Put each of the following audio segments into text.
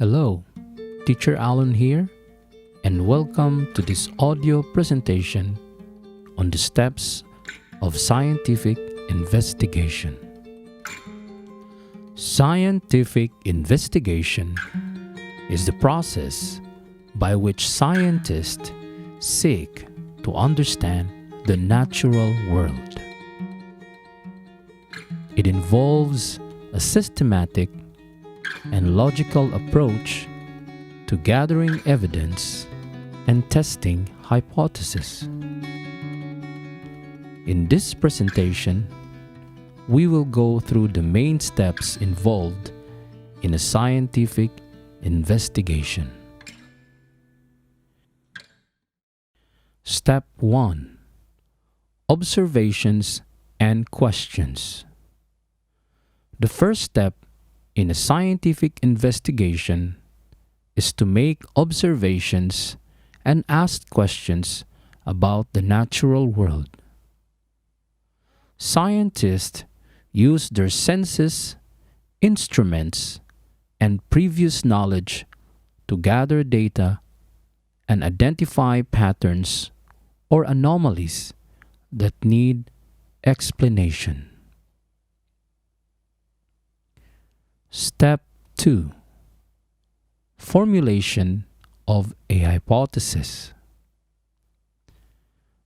Hello, Teacher Alan here, and welcome to this audio presentation on the steps of scientific investigation. Scientific investigation is the process by which scientists seek to understand the natural world. It involves a systematic and logical approach to gathering evidence and testing hypotheses. In this presentation, we will go through the main steps involved in a scientific investigation. Step 1. Observations and questions. The first step in a scientific investigation is to make observations and ask questions about the natural world. Scientists use their senses, instruments, and previous knowledge to gather data and identify patterns or anomalies that need explanation. Step 2. Formulation of a hypothesis.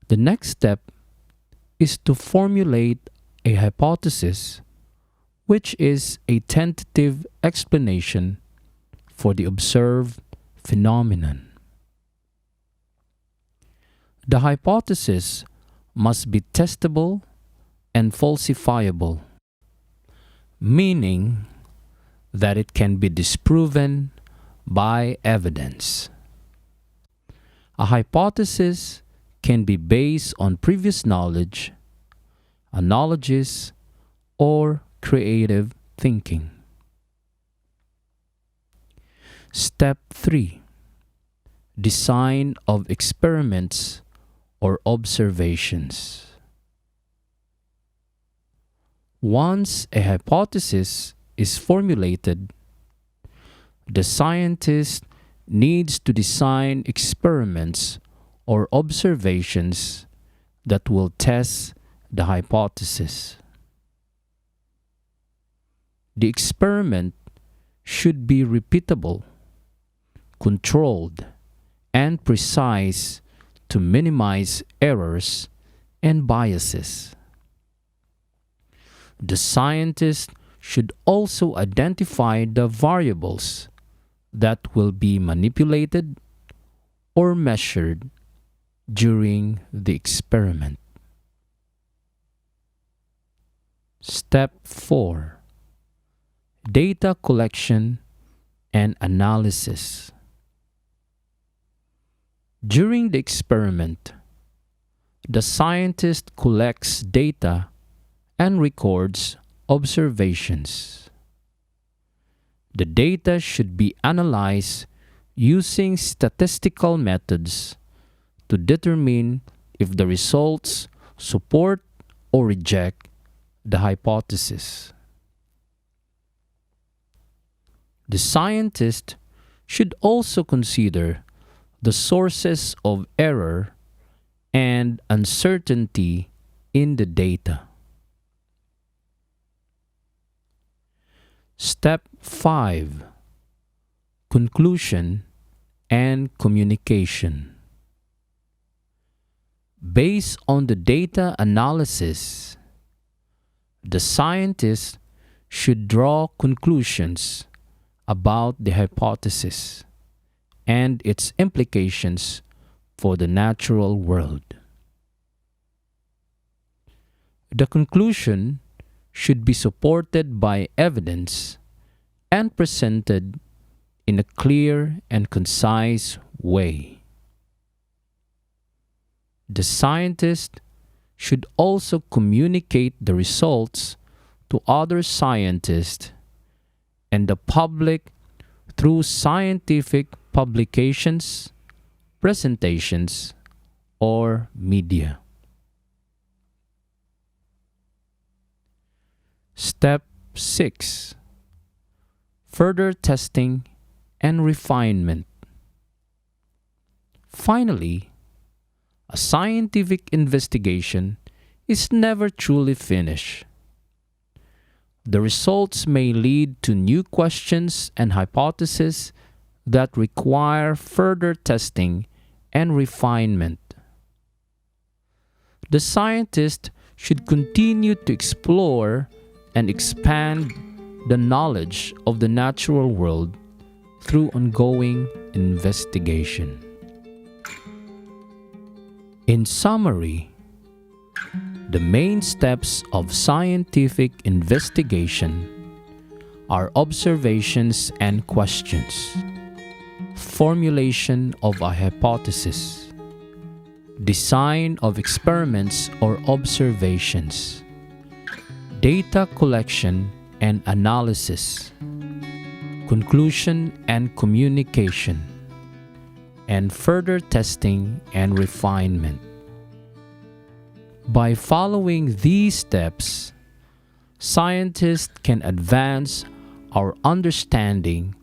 The next step is to formulate a hypothesis, which is a tentative explanation for the observed phenomenon. The hypothesis must be testable and falsifiable, meaning that it can be disproven by evidence. A hypothesis can be based on previous knowledge, analogies, or creative thinking. Step 3. Design of experiments or observations. Once a hypothesis is formulated, the scientist needs to design experiments or observations that will test the hypothesis. The experiment should be repeatable, controlled, and precise to minimize errors and biases. The scientist should also identify the variables that will be manipulated or measured during the experiment. Step 4. Data collection and analysis. During the experiment, the scientist collects data and records observations. The data should be analyzed using statistical methods to determine if the results support or reject the hypothesis. The scientist should also consider the sources of error and uncertainty in the data. Step 5. Conclusion and communication. Based on the data analysis, the scientist should draw conclusions about the hypothesis and its implications for the natural world. The conclusion should be supported by evidence and presented in a clear and concise way. The scientist should also communicate the results to other scientists and the public through scientific publications, presentations, or media. Step 6. Further testing and refinement. Finally, a scientific investigation is never truly finished. The results may lead to new questions and hypotheses that require further testing and refinement. The scientist should continue to explore and expand the knowledge of the natural world through ongoing investigation. In summary, the main steps of scientific investigation are observations and questions, formulation of a hypothesis, design of experiments or observations, data collection and analysis, conclusion and communication, and further testing and refinement. By following these steps, scientists can advance our understanding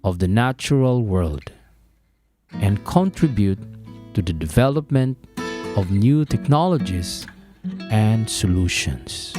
of the natural world and contribute to the development of new technologies and solutions.